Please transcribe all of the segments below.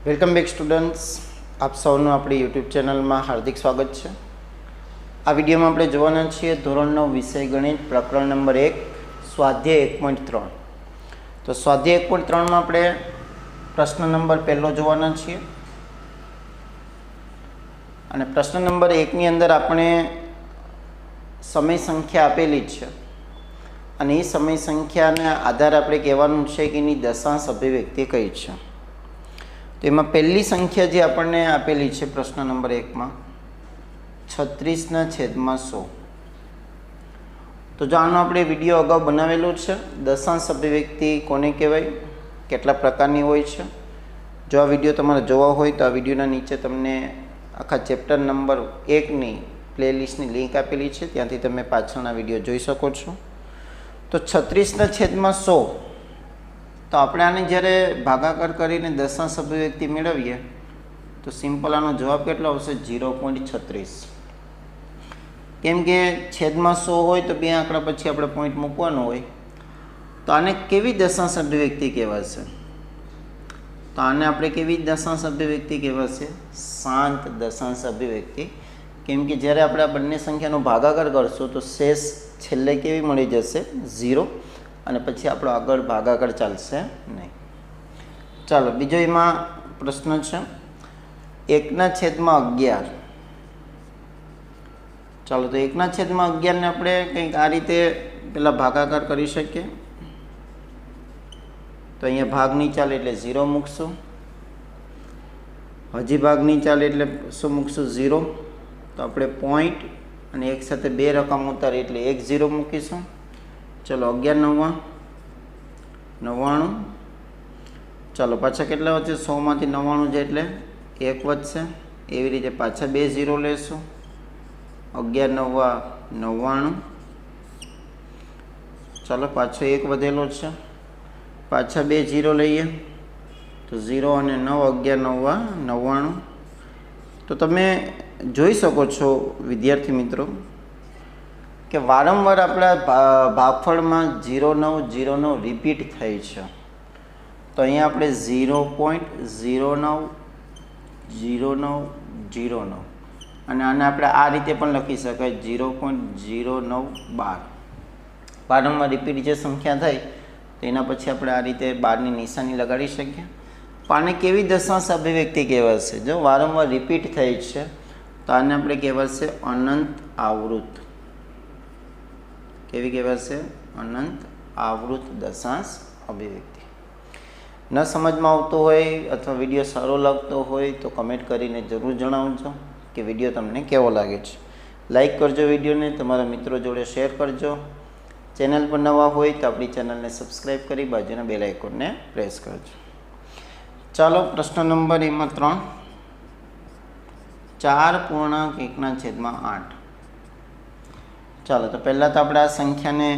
Welcome back students, આપ સૌનું આપણી યુટ્યુબ ચેનલમાં હાર્દિક સ્વાગત છે। આ વિડીયોમાં આપણે જોવાના છીએ ધોરણ 9 વિષય ગણિત પ્રકરણ નંબર 1 સ્વાધ્યાય 1.3। તો સ્વાધ્યાય 1.3માં આપણે પ્રશ્ન નંબર પહેલો જોવાના છીએ અને પ્રશ્ન નંબર 1ની અંદર આપણે સમય સંખ્યા આપેલી છે અને એ સમય સંખ્યાના આધારે આપણે કહેવાનું છે કે એની દશાંશ અભિવ્યક્તિ કઈ છે। તો એમાં પહેલી સંખ્યા જે આપણને આપેલી છે પ્રશ્ન નંબર 1માં 36/100। તો જો આનો આપણે વિડીયો અગાઉ બનાવેલો છે, દશાંશ અભિવ્યક્તિ કોને કહેવાય, કેટલા પ્રકારની હોય છે। જો આ વિડીયો તમારે જોવા હોય તો આ વિડીયોના નીચે તમને આખા ચેપ્ટર નંબર 1ની પ્લેલિસ્ટની લિંક આપેલી છે, ત્યાંથી તમે પાછળના વિડીયો જોઈ શકો છો। તો 36/100 તો આપણે આને જ્યારે ભાગાકાર કરીને દશાંશ અભિવ્યક્તિ મેળવીએ તો સિમ્પલ આનો જવાબ કેટલો આવશે 0.36। કેમ કે છેદમાં 100 હોય તો બે આંકડા પછી આપણે પોઈન્ટ મૂકવાનો હોય, તો આને કેવી દશાંશ અભિવ્યક્તિ કહેવાશે? તો આને આપણે કેવી દશાંશ અભિવ્યક્તિ કહેવાશે? શાંત દશાંશ અભિવ્યક્તિ। કેમ કે જ્યારે આપણે આ બંને સંખ્યાનો ભાગાકાર કરશું તો શેષ છેલ્લે કેવી મળી જશે? 0, અને પછી આપણો આગળ ભાગાકાર ચાલશે નહીં। ચાલો બીજો એમાં પ્રશ્ન છે 1/11। ચાલો તો 1/11 ને આપણે કંઈક આ રીતે પેલા ભાગાકાર કરી શકીએ। તો અહીંયા ભાગ નહીં ચાલે એટલે 0 મૂકશું, હજી ભાગ નહીં ચાલે એટલે શું મૂકશું? 0। તો આપણે પોઈન્ટ અને એક સાથે બે રકમ ઉતારી એટલે 1 0 મૂકીશું। ચલો 11 99। ચાલો પાછા કેટલા વધશે? 100માંથી 99 છે એટલે 1 વધશે। એવી રીતે પાછા 2 0 લેશું। 11 9 99। ચાલો પાછો 1 વધેલો છે, પાછા 2 0 લઈએ તો 0 અને 9 11 9 99। તો તમે જોઈ શકો છો વિદ્યાર્થી મિત્રો કે વારંવાર આપણા ભાગફળમાં 0909 રિપીટ થાય છે। તો અહીંયા આપણે 0.090909 અને આને આપણે આ રીતે પણ લખી શકાય 0.0912। વારંવાર રિપીટ જે સંખ્યા થાય તો એના પછી આપણે આ રીતે 12ની નિશાની લગાડી શકીએ। તો આને કેવી દશાંશ અભિવ્યક્તિ કહેવાશે? જો વારંવાર રિપીટ થાય છે તો આને આપણે કહેવાશે અનંત આવૃત। કેવી કહેવાશે? અનંત આવૃત દશાંશ અભિવ્યક્તિ। ન સમજમાં આવતો હોય અથવા વિડીયો સારો લાગતો હોય તો કમેન્ટ કરીને જરૂર જણાવજો કે વિડીયો તમને કેવો લાગે છે। લાઈક કરજો વિડીયોને, તમારા મિત્રો જોડે શેર કરજો। ચેનલ પર નવા હોય તો આપણી ચેનલને સબસ્ક્રાઈબ કરી બાજુના બેલ આઇકોનને પ્રેસ કરજો। ચાલો પ્રશ્ન નંબર એમાં 3 4.1/8। ચાલો તો પહેલાં તો આપણે આ સંખ્યાને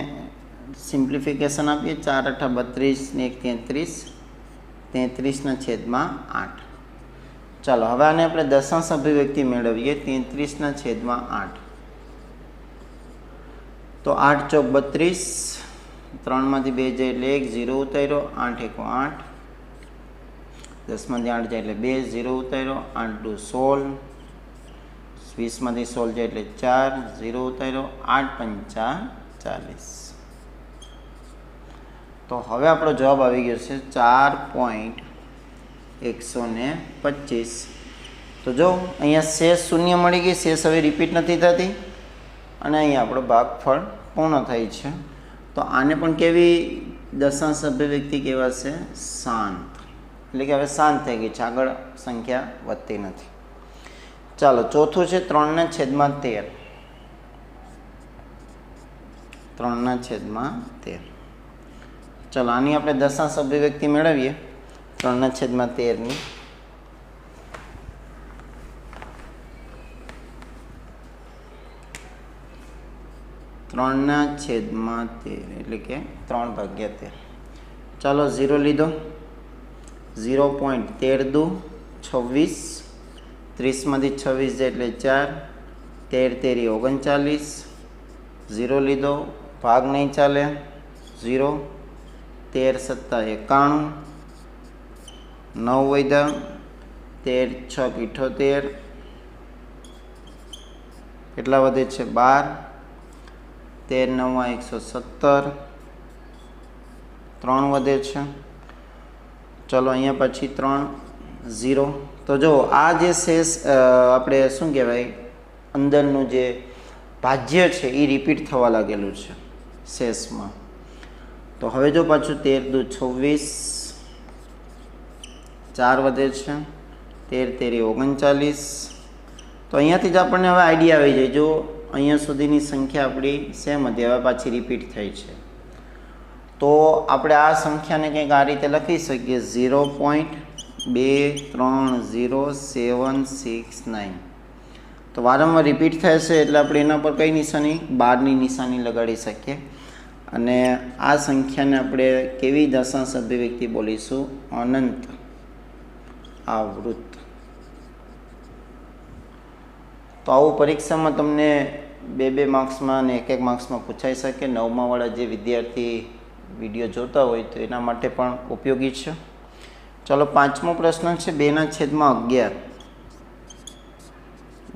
સિમ્પ્લિફિકેશન આપીએ। 4 8 32 ને 1 33, 33/8। ચાલો હવે આને આપણે દશાંશ અભિવ્યક્તિ મેળવીએ। 33/8 તો 8 ચોક 32, 3માંથી 2 જાય એટલે 1 0 ઉતાર્યો, 8 1 8, 10માંથી 8 જાય એટલે 2 0 ઉતાર્યો, 8 2 16, 20માંથી 16 જાય એટલે 4 0 ઉતાર્યો, 8 5 40। તો હવે આપણો જવાબ આવી ગયો છે 4.125। તો જો અહીંયા શેષ શૂન્ય મળી ગઈ, શેષ હવે રિપીટ નથી થતી અને અહીંયા આપણો ભાગફળ પૂર્ણ થાય છે। તો આને પણ કેવી દશાંશ અભિવ્યક્તિ કહેવાશે? શાંત। એટલે કે હવે શાંત થઈ ગઈ છે, આગળ સંખ્યા વધતી નથી। ચાલો ચોથું છે 3/13। 3/13। ચાલો આની આપણે દશાંશ અભિવ્યક્તિ મેળવીએ 3/13ની। 3/13 એટલે કે 3/13। ચાલો 0 લીધો, 0.13 26, 30માંથી 26 જાય એટલે 4, 13 39, 0 લીધો, ભાગ નહીં ચાલે, 0, 13 × 7 = 91, 9 વધ્યા, 13 6 78, કેટલા વધે છે 12, 13 9 117, 3 વધે છે. ચલો અહીંયા પછી 3 0. તો જો આ જે શેષ આપણે શું કહેવાય અંદરનું જે ભાજ્ય છે એ રિપીટ થવા લાગેલું છે શેષમાં. તો હવે જો પાછું 13 દુ 26, 4 વધે છે, 13 તેરી 39. તો અહીંયાથી જ આપણને હવે આઈડિયા આવી જાય. જો અહીંયા સુધીની સંખ્યા આપણી સેમ હતી, હવે પાછી રિપીટ થઈ છે. તો આપણે આ સંખ્યાને કંઈક આ રીતે લખી શકીએ 0.230769. તો વારંવાર રિપીટ થશે એટલે આપણે એના પર કઈ નિશાની 12ની નિશાની લગાડી શકીએ. અને આ સંખ્યાને આપણે કેવી દશાંશ અભિવ્યક્તિ બોલીશું? અનંત આવૃત. તો આવું પરીક્ષામાં તમને 2 માર્ક્સમાં અને 1 માર્ક્સમાં પૂછાઈ શકે. 9મા વાળા જે વિદ્યાર્થી વિડીયો જોતા હોય તો એના માટે પણ ઉપયોગી છે. ચલો 5મો પ્રશ્ન છે 2/11.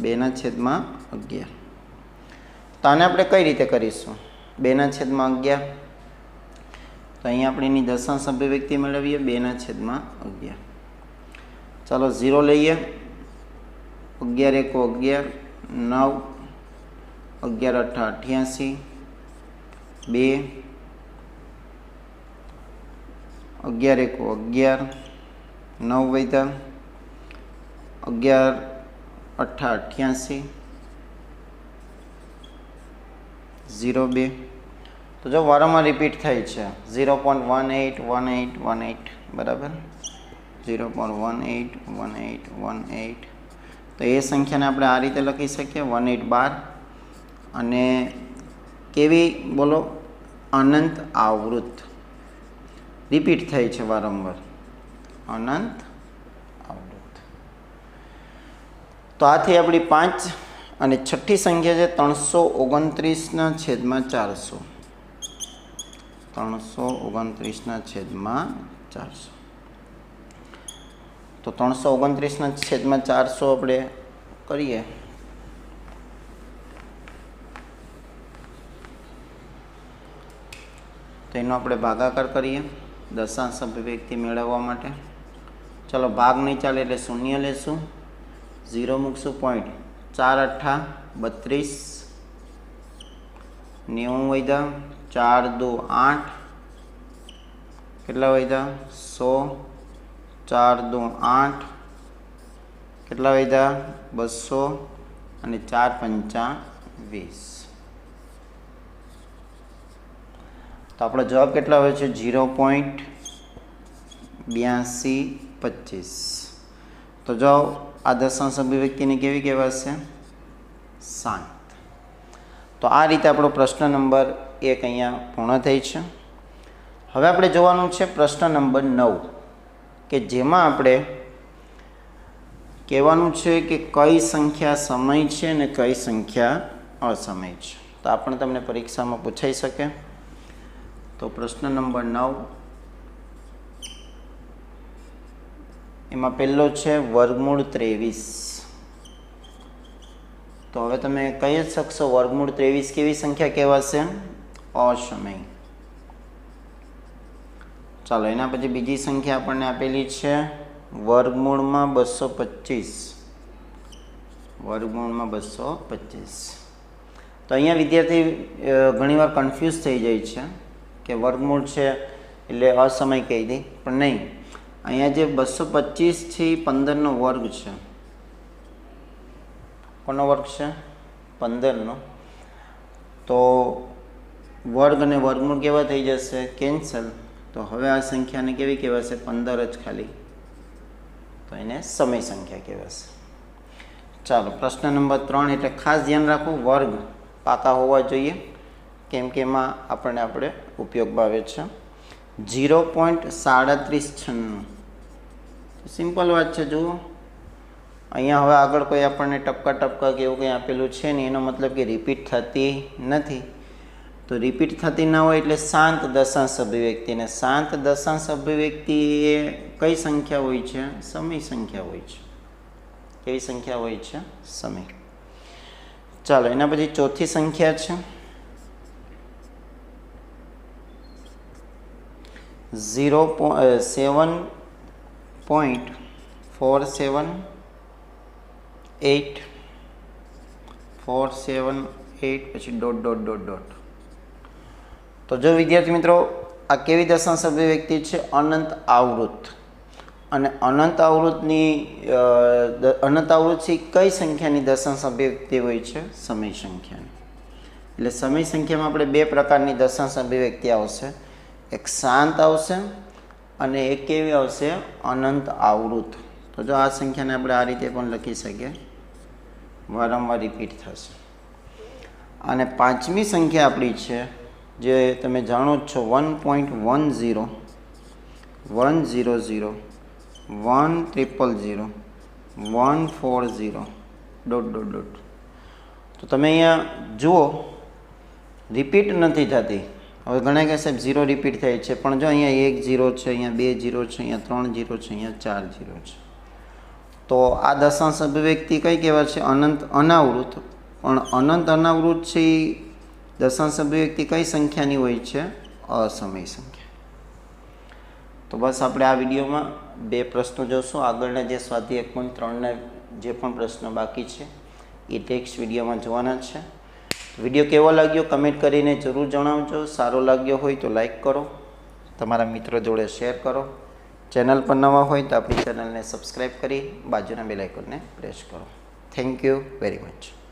2/11. તો આને આપણે કઈ રીતે કરીશું? 2/11. તો અહીંયા આપણે એની દશાંશ અભિવ્યક્તિ મેળવીએ 2/11. ચાલો 0 લઈએ. 11 1 11, 9, 11 8 88, 2, 11 1 11, 9 વધ્યા, 11 8 88, 0 2. તો જો વારંવાર રિપીટ થાય છે 0.181818, બરાબર 0.181818. તો એ સંખ્યાને આપણે આ રીતે લખી શકીએ 1812. અને કેવી બોલો? અનંત આવૃત. રિપીટ થાય છે વારંવાર, અનંત આવૃત. તો આથી આપણી 5 અને છઠ્ઠી સંખ્યા છે 329/400. 329/400. તો 329/400 આપણે કરીએ. તો એનો આપણે ભાગાકાર કરીએ દશાંશ અભિવ્યક્તિ મેળવવા માટે. ચલો ભાગ નહીં ચાલે એટલે શૂન્ય લેશું, 0 મૂકશું, પોઈન્ટ 4 8 32, 90 વધ્યા, 4 2 8, કેટલા વધ્યા 100, 4 2 8, કેટલા વધ્યા 200, અને 4 5 20. તો આપણો જવાબ કેટલા આવે છે? 0.8225. તો જો આ દશાંશ અભિવ્યક્તિને કેવી કહેવાશે? શાંત. તો આ રીતે આપણો પ્રશ્ન નંબર 1 અહીંયા પૂર્ણ થઈ છે. હવે આપણે જોવાનું છે પ્રશ્ન નંબર 9, કે જેમાં આપણે કહેવાનું છે કે કઈ સંખ્યા સમય છે અને કઈ સંખ્યા અસમય છે. તો આ પણ તમને પરીક્ષામાં પૂછાઈ શકે. તો પ્રશ્ન નંબર 9, એમાં પહેલો છે વર્ગમૂળ 23. તો હવે તમે કહી જ શકશો વર્ગમૂળ 23 કેવી સંખ્યા કહેવાશે? અસમય. ચાલો એના પછી બીજી સંખ્યા આપણને આપેલી છે વર્ગમૂળમાં 225. વર્ગમૂળમાં 225. તો અહીંયા વિદ્યાર્થી ઘણીવાર કન્ફ્યુઝ થઈ જાય છે કે વર્ગમૂળ છે એટલે અસમય કહી દે, પણ નહીં. અહીંયા જે 225 છે એ 15નો વર્ગ છે. કોનો વર્ગ છે? 15નો. તો વર્ગ અને વર્ગમૂળ કેવા થઈ જશે? કેન્સલ. તો હવે આ સંખ્યાને કેવી કહેવાશે? 15 જ ખાલી. તો એને સમય સંખ્યા કહેવાશે. ચાલો પ્રશ્ન નંબર 3, એટલે ખાસ ધ્યાન રાખવું વર્ગ પાકા હોવા જોઈએ, કેમ કે એમાં આપણે ઉપયોગમાં આવે છે. 0.3796. સિમ્પલ વાત છે. જુઓ અહીંયા હવે આગળ કોઈ આપણને ટપકા કે એવું કંઈ આપેલું છે નહીં, એનો મતલબ કે રિપીટ થતી નથી. તો રિપીટ થતી ના હોય એટલે શાંત દશાંશ અભિવ્યક્તિ. અને શાંત દશાંશ અભિવ્યક્તિ એ કઈ સંખ્યા હોય છે? સમય સંખ્યા હોય છે. કેવી સંખ્યા હોય છે? સમય. ચાલો એના પછી ચોથી સંખ્યા છે 7.478 પછી ડોટ ડોટ ડોટ ડોટ. તો જો વિદ્યાર્થી મિત્રો આ કેવી દશાંશ અભિવ્યક્તિ છે? અનંત આવૃત. અને અનંત આવૃતથી કઈ સંખ્યાની દશાંશ અભિવ્યક્તિ હોય છે? સમય સંખ્યાની. એટલે સમય સંખ્યામાં આપણે બે પ્રકારની દશાંશ અભિવ્યક્તિ આવશે, એક શાંત આવશે અને એક કેવી આવશે? અનંત આવૃત. તો જો આ સંખ્યાને આપણે આ રીતે પણ લખી શકીએ, વારંવાર રિપીટ થશે. અને પાંચમી સંખ્યા આપણી છે જે તમે જાણો જ છો 1.10 100 1000 140 ડોટ ડોટ ડોટ. તો તમે અહીંયા જુઓ રિપીટ નથી થતી. હવે ઘણા કહે સાહેબ 0 રિપીટ થાય છે, પણ જો અહીંયા 1 0 છે, અહીંયા 2 0 છે, અહીંયા 3 0 છે, અહીંયા 4 0 છે. તો આ દશાંશ અભિવ્યક્તિ કઈ કહેવાય છે? અનંત અનાવૃત. પણ અનંત અનાવૃત છે દશાંશ અભિવ્યક્તિ કઈ સંખ્યાની હોય છે? અસમય સંખ્યા. તો બસ આપણે આ વિડીયોમાં બે પ્રશ્નો જોશું. આગળના જે સ્વાધ્યાય 1.3ના જે પણ પ્રશ્નો બાકી છે એ ટેક્સ્ટ વિડીયોમાં જોવાના છે. વિડીયો કેવો લાગ્યો કમેન્ટ કરીને જરૂર જણાવજો. સારો લાગ્યો હોય તો લાઈક કરો, તમારા મિત્રો જોડે શેર કરો. ચેનલ પર નવા હોય તો આપણી ચેનલને સબસ્ક્રાઈબ કરી બાજુના બેલ આઇકોનને પ્રેસ કરો. Thank you very much.